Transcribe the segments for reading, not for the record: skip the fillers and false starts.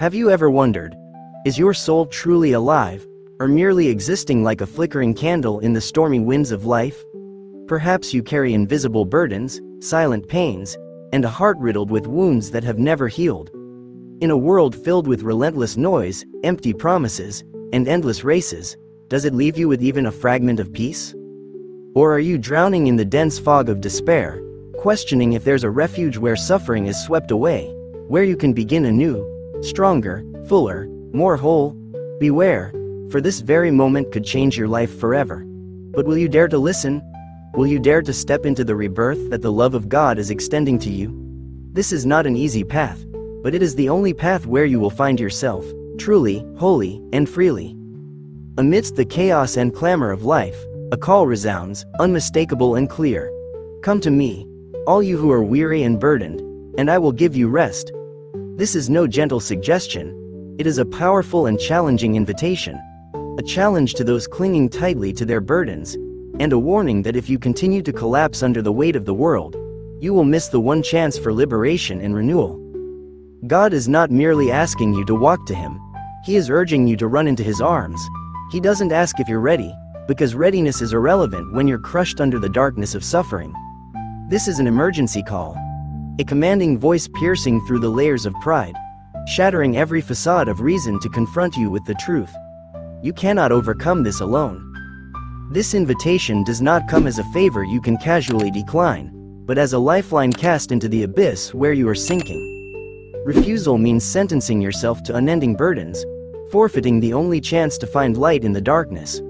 Have you ever wondered, is your soul truly alive, or merely existing like a flickering candle in the stormy winds of life? Perhaps you carry invisible burdens, silent pains, and a heart riddled with wounds that have never healed. In a world filled with relentless noise, empty promises, and endless races, does it leave you with even a fragment of peace? Or are you drowning in the dense fog of despair, questioning if there's a refuge where suffering is swept away, where you can begin anew, stronger, fuller, more whole? Beware, for this very moment could change your life forever. But will you dare to listen? Will you dare to step into the rebirth that the love of God is extending to you? This is not an easy path, but it is the only path where you will find yourself, truly, wholly, and freely. Amidst the chaos and clamor of life, a call resounds, unmistakable and clear. Come to me, all you who are weary and burdened, and I will give you rest. This is no gentle suggestion, it is a powerful and challenging invitation. A challenge to those clinging tightly to their burdens, and a warning that if you continue to collapse under the weight of the world, you will miss the one chance for liberation and renewal. God is not merely asking you to walk to Him, He is urging you to run into His arms. He doesn't ask if you're ready, because readiness is irrelevant when you're crushed under the darkness of suffering. This is an emergency call, a commanding voice piercing through the layers of pride, shattering every facade of reason to confront you with the truth. You cannot overcome this alone. This invitation does not come as a favor you can casually decline, but as a lifeline cast into the abyss where you are sinking. Refusal means sentencing yourself to unending burdens, forfeiting the only chance to find light in the darkness.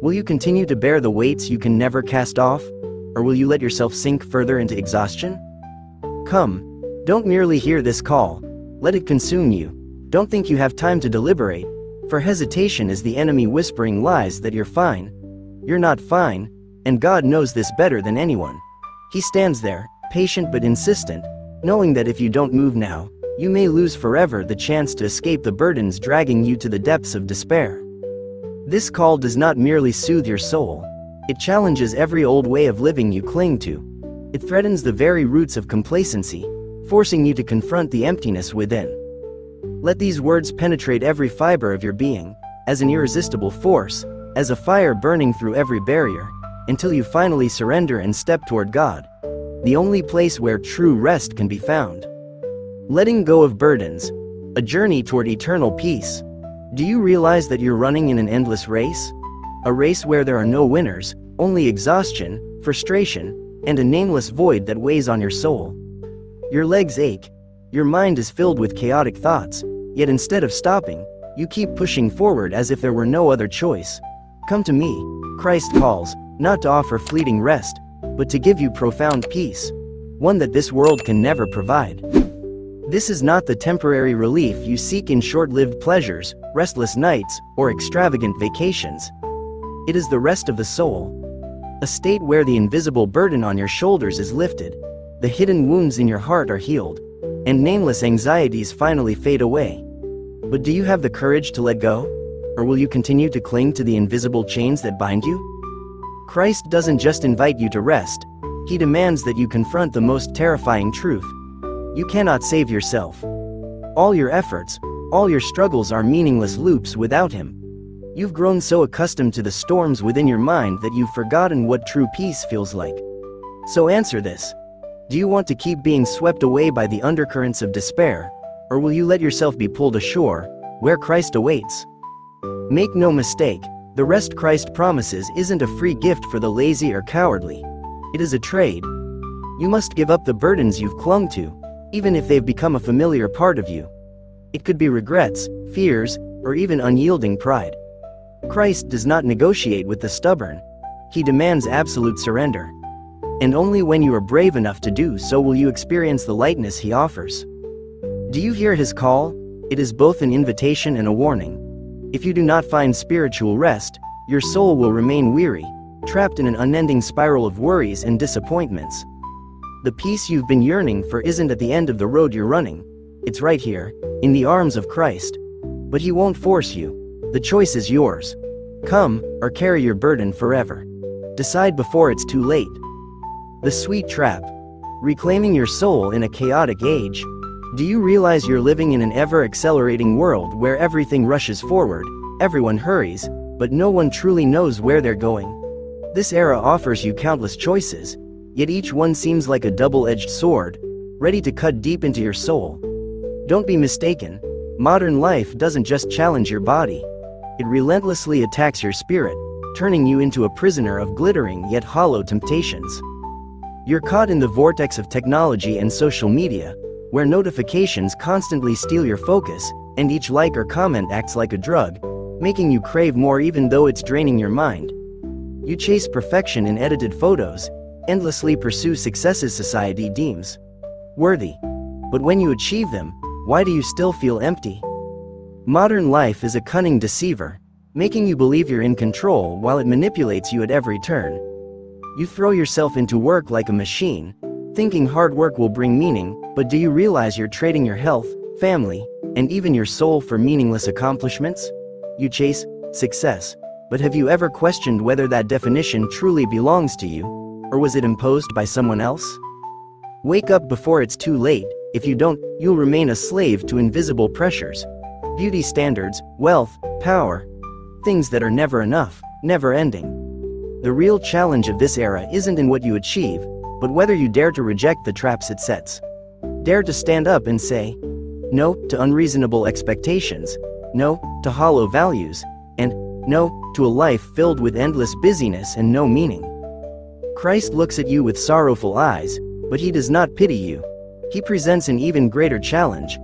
Will you continue to bear the weights you can never cast off, or will you let yourself sink further into exhaustion? Come, don't merely hear this call, let it consume you. Don't think you have time to deliberate, for hesitation is the enemy whispering lies that you're fine. You're not fine, and God knows this better than anyone. He stands there, patient but insistent, knowing that if you don't move now, you may lose forever the chance to escape the burdens dragging you to the depths of despair. This call does not merely soothe your soul, it challenges every old way of living you cling to. It threatens the very roots of complacency, forcing you to confront the emptiness within. Let these words penetrate every fiber of your being, as an irresistible force, as a fire burning through every barrier, until you finally surrender and step toward God, the only place where true rest can be found. Letting go of burdens, a journey toward eternal peace. Do you realize that you're running in an endless race? A race where there are no winners, only exhaustion, frustration, and a nameless void that weighs on your soul. Your legs ache, your mind is filled with chaotic thoughts, yet instead of stopping, you keep pushing forward as if there were no other choice. Come to me, Christ calls, not to offer fleeting rest, but to give you profound peace, one that this world can never provide. This is not the temporary relief you seek in short-lived pleasures, restless nights, or extravagant vacations. It is the rest of the soul, a state where the invisible burden on your shoulders is lifted, the hidden wounds in your heart are healed, and nameless anxieties finally fade away. But do you have the courage to let go? Or will you continue to cling to the invisible chains that bind you? Christ doesn't just invite you to rest, He demands that you confront the most terrifying truth. You cannot save yourself. All your efforts, all your struggles are meaningless loops without Him. You've grown so accustomed to the storms within your mind that you've forgotten what true peace feels like. So answer this. Do you want to keep being swept away by the undercurrents of despair, or will you let yourself be pulled ashore, where Christ awaits? Make no mistake, the rest Christ promises isn't a free gift for the lazy or cowardly. It is a trade. You must give up the burdens you've clung to, even if they've become a familiar part of you. It could be regrets, fears, or even unyielding pride. Christ does not negotiate with the stubborn. He demands absolute surrender. And only when you are brave enough to do so will you experience the lightness He offers. Do you hear His call? It is both an invitation and a warning. If you do not find spiritual rest, your soul will remain weary, trapped in an unending spiral of worries and disappointments. The peace you've been yearning for isn't at the end of the road you're running. It's right here, in the arms of Christ. But He won't force you. The choice is yours. Come, or carry your burden forever. Decide before it's too late. The sweet trap. Reclaiming your soul in a chaotic age. Do you realize you're living in an ever-accelerating world where everything rushes forward, everyone hurries, but no one truly knows where they're going? This era offers you countless choices, yet each one seems like a double-edged sword, ready to cut deep into your soul. Don't be mistaken, modern life doesn't just challenge your body. It relentlessly attacks your spirit, turning you into a prisoner of glittering yet hollow temptations. You're caught in the vortex of technology and social media, where notifications constantly steal your focus, and each like or comment acts like a drug, making you crave more even though it's draining your mind. You chase perfection in edited photos, endlessly pursue successes society deems worthy. But when you achieve them, why do you still feel empty? Modern life is a cunning deceiver, making you believe you're in control while it manipulates you at every turn. You throw yourself into work like a machine, thinking hard work will bring meaning, but do you realize you're trading your health, family, and even your soul for meaningless accomplishments? You chase success, but have you ever questioned whether that definition truly belongs to you, or was it imposed by someone else? Wake up before it's too late. If you don't, you'll remain a slave to invisible pressures, beauty standards, wealth, power, things that are never enough, never ending. The real challenge of this era isn't in what you achieve, but whether you dare to reject the traps it sets. Dare to stand up and say no to unreasonable expectations, no to hollow values, and no to a life filled with endless busyness and no meaning. Christ looks at you with sorrowful eyes, but he does not pity you. He presents an even greater challenge.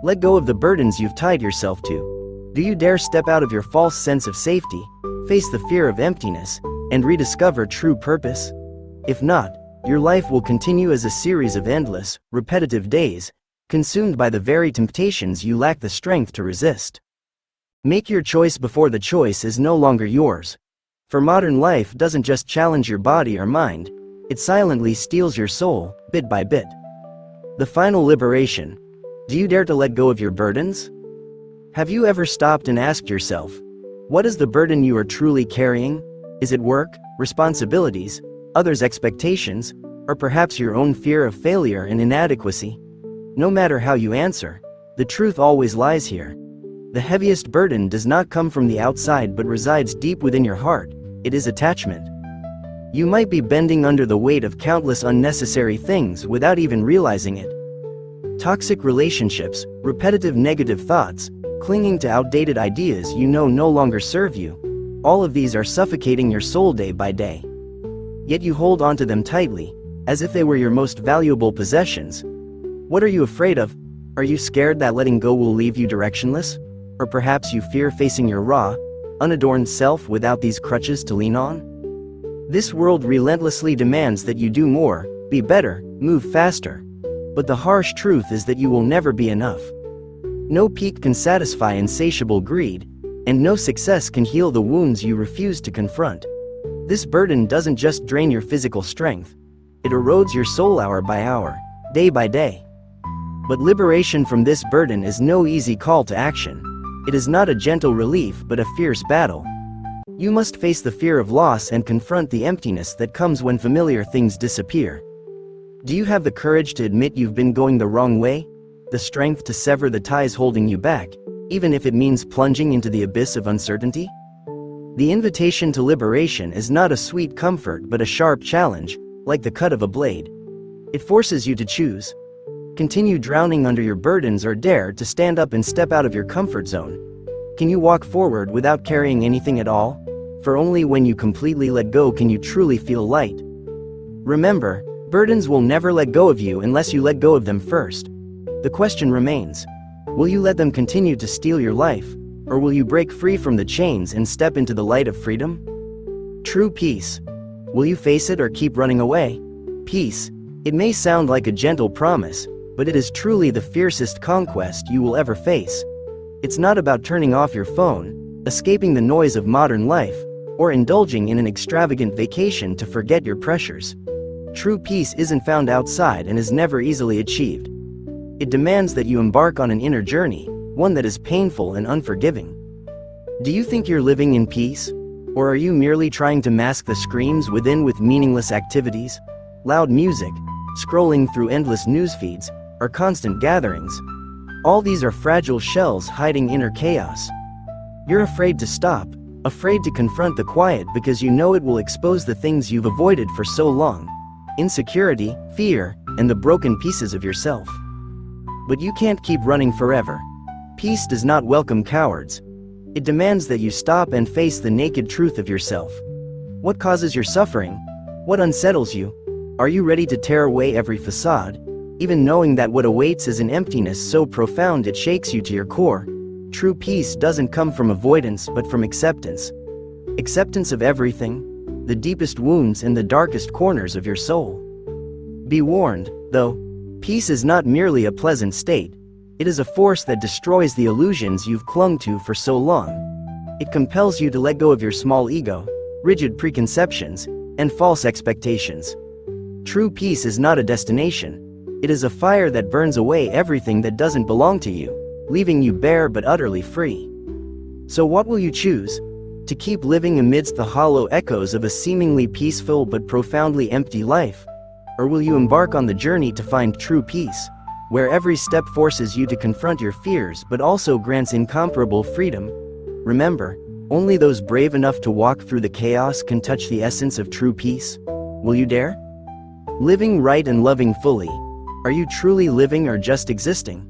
Let go of the burdens you've tied yourself to. Do you dare step out of your false sense of safety, face the fear of emptiness, and rediscover true purpose? If not, your life will continue as a series of endless, repetitive days, consumed by the very temptations you lack the strength to resist. Make your choice before the choice is no longer yours. For modern life doesn't just challenge your body or mind, it silently steals your soul, bit by bit. The final liberation. Do you dare to let go of your burdens? Have you ever stopped and asked yourself, what is the burden you are truly carrying? Is it work, responsibilities, others' expectations, or perhaps your own fear of failure and inadequacy? No matter how you answer, the truth always lies here. The heaviest burden does not come from the outside but resides deep within your heart. It is attachment. You might be bending under the weight of countless unnecessary things without even realizing it. Toxic relationships, repetitive negative thoughts, clinging to outdated ideas you know no longer serve you. All of these are suffocating your soul day by day. Yet you hold onto them tightly, as if they were your most valuable possessions. What are you afraid of? Are you scared that letting go will leave you directionless? Or perhaps you fear facing your raw, unadorned self without these crutches to lean on? This world relentlessly demands that you do more, be better, move faster. But the harsh truth is that you will never be enough. No peak can satisfy insatiable greed, and no success can heal the wounds you refuse to confront. This burden doesn't just drain your physical strength, it erodes your soul hour by hour, day by day. But liberation from this burden is no easy call to action. It is not a gentle relief but a fierce battle. You must face the fear of loss and confront the emptiness that comes when familiar things disappear. Do you have the courage to admit you've been going the wrong way? The strength to sever the ties holding you back, even if it means plunging into the abyss of uncertainty? The invitation to liberation is not a sweet comfort but a sharp challenge, like the cut of a blade. It forces you to choose. Continue drowning under your burdens or dare to stand up and step out of your comfort zone. Can you walk forward without carrying anything at all? For only when you completely let go can you truly feel light. Remember, burdens will never let go of you unless you let go of them first. The question remains, will you let them continue to steal your life, or will you break free from the chains and step into the light of freedom? True peace. Will you face it or keep running away? Peace. It may sound like a gentle promise, but it is truly the fiercest conquest you will ever face. It's not about turning off your phone, escaping the noise of modern life, or indulging in an extravagant vacation to forget your pressures. True peace isn't found outside and is never easily achieved. It demands that you embark on an inner journey, one that is painful and unforgiving. Do you think you're living in peace? Or are you merely trying to mask the screams within with meaningless activities? Loud music, scrolling through endless news feeds, or constant gatherings. All these are fragile shells hiding inner chaos. You're afraid to stop, afraid to confront the quiet because you know it will expose the things you've avoided for so long: insecurity, fear, and the broken pieces of yourself. But you can't keep running forever. Peace does not welcome cowards. It demands that you stop and face the naked truth of yourself. What causes your suffering? What unsettles you? Are you ready to tear away every facade, even knowing that what awaits is an emptiness so profound it shakes you to your core? True peace doesn't come from avoidance but from acceptance. Acceptance of everything, the deepest wounds and the darkest corners of your soul. Be warned, though, peace is not merely a pleasant state. It is a force that destroys the illusions you've clung to for so long. It compels you to let go of your small ego, rigid preconceptions, and false expectations. True peace is not a destination. It is a fire that burns away everything that doesn't belong to you, leaving you bare but utterly free. So what will you choose? To keep living amidst the hollow echoes of a seemingly peaceful but profoundly empty life? Or will you embark on the journey to find true peace, where every step forces you to confront your fears but also grants incomparable freedom? Remember, only those brave enough to walk through the chaos can touch the essence of true peace. Will you dare? Living right and loving fully. Are you truly living or just existing?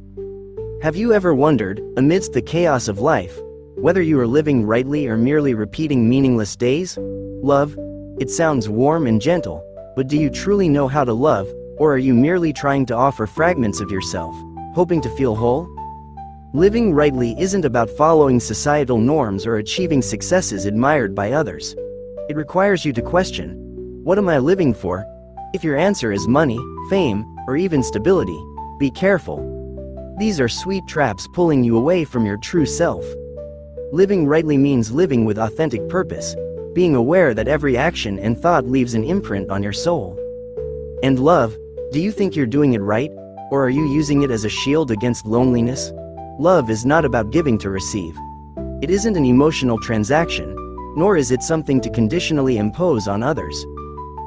Have you ever wondered, amidst the chaos of life, whether you are living rightly or merely repeating meaningless days? Love? It sounds warm and gentle, but do you truly know how to love, or are you merely trying to offer fragments of yourself, hoping to feel whole? Living rightly isn't about following societal norms or achieving successes admired by others. It requires you to question, what am I living for? If your answer is money, fame, or even stability, be careful. These are sweet traps pulling you away from your true self. Living rightly means living with authentic purpose, being aware that every action and thought leaves an imprint on your soul. And love, do you think you're doing it right, or are you using it as a shield against loneliness? Love is not about giving to receive. It isn't an emotional transaction, nor is it something to conditionally impose on others.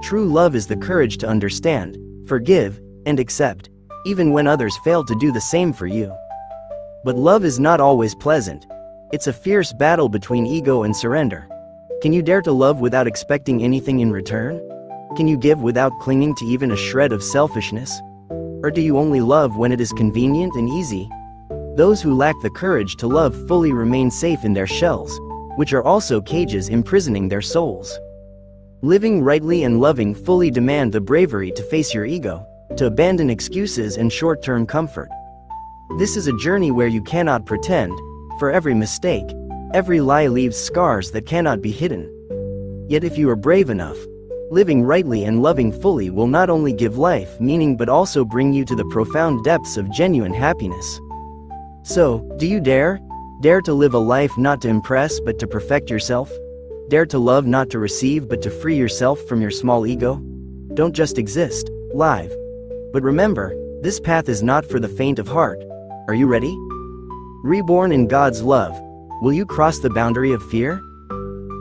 True love is the courage to understand, forgive, and accept, even when others fail to do the same for you. But love is not always pleasant. It's a fierce battle between ego and surrender. Can you dare to love without expecting anything in return? Can you give without clinging to even a shred of selfishness? Or do you only love when it is convenient and easy? Those who lack the courage to love fully remain safe in their shells, which are also cages imprisoning their souls. Living rightly and loving fully demand the bravery to face your ego, to abandon excuses and short-term comfort. This is a journey where you cannot pretend, for every mistake, every lie leaves scars that cannot be hidden. Yet if you are brave enough, living rightly and loving fully will not only give life meaning but also bring you to the profound depths of genuine happiness. So, do you dare? Dare to live a life not to impress but to perfect yourself? Dare to love not to receive but to free yourself from your small ego? Don't just exist, live. But remember, this path is not for the faint of heart. Are you ready? Reborn in God's love, will you cross the boundary of fear?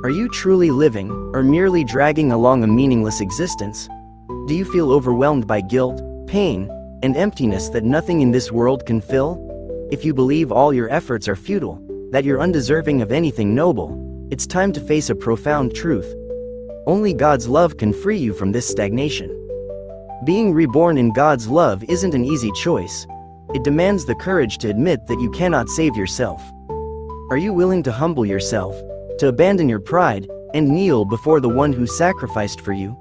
Are you truly living, or merely dragging along a meaningless existence? Do you feel overwhelmed by guilt, pain, and emptiness that nothing in this world can fill? If you believe all your efforts are futile, that you're undeserving of anything noble, it's time to face a profound truth. Only God's love can free you from this stagnation. Being reborn in God's love isn't an easy choice. It demands the courage to admit that you cannot save yourself. Are you willing to humble yourself, to abandon your pride, and kneel before the one who sacrificed for you?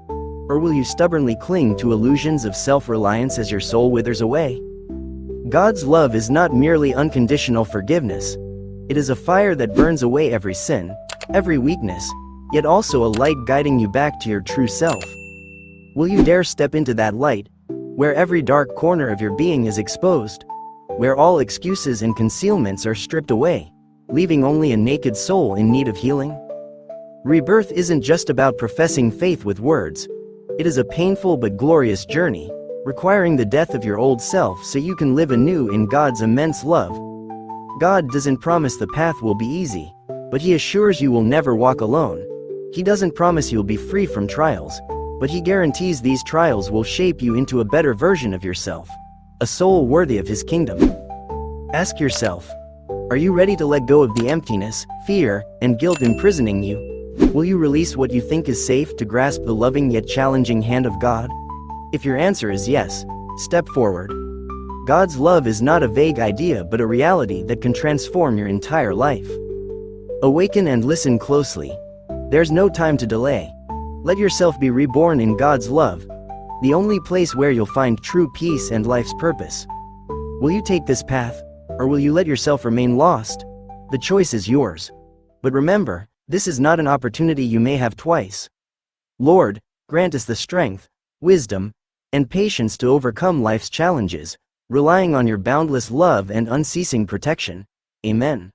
Or will you stubbornly cling to illusions of self-reliance as your soul withers away? God's love is not merely unconditional forgiveness. It is a fire that burns away every sin, every weakness, yet also a light guiding you back to your true self. Will you dare step into that light, where every dark corner of your being is exposed, where all excuses and concealments are stripped away, leaving only a naked soul in need of healing? Rebirth isn't just about professing faith with words. It is a painful but glorious journey, requiring the death of your old self so you can live anew in God's immense love. God doesn't promise the path will be easy, but He assures you will never walk alone. He doesn't promise you'll be free from trials, but He guarantees these trials will shape you into a better version of yourself, a soul worthy of his kingdom. Ask yourself, are you ready to let go of the emptiness, fear, and guilt imprisoning you? Will you release what you think is safe to grasp the loving yet challenging hand of God? If your answer is yes, step forward. God's love is not a vague idea but a reality that can transform your entire life. Awaken and listen closely. There's no time to delay. Let yourself be reborn in God's love, the only place where you'll find true peace and life's purpose. Will you take this path, or will you let yourself remain lost? The choice is yours. But remember, this is not an opportunity you may have twice. Lord, grant us the strength, wisdom, and patience to overcome life's challenges, relying on your boundless love and unceasing protection. Amen.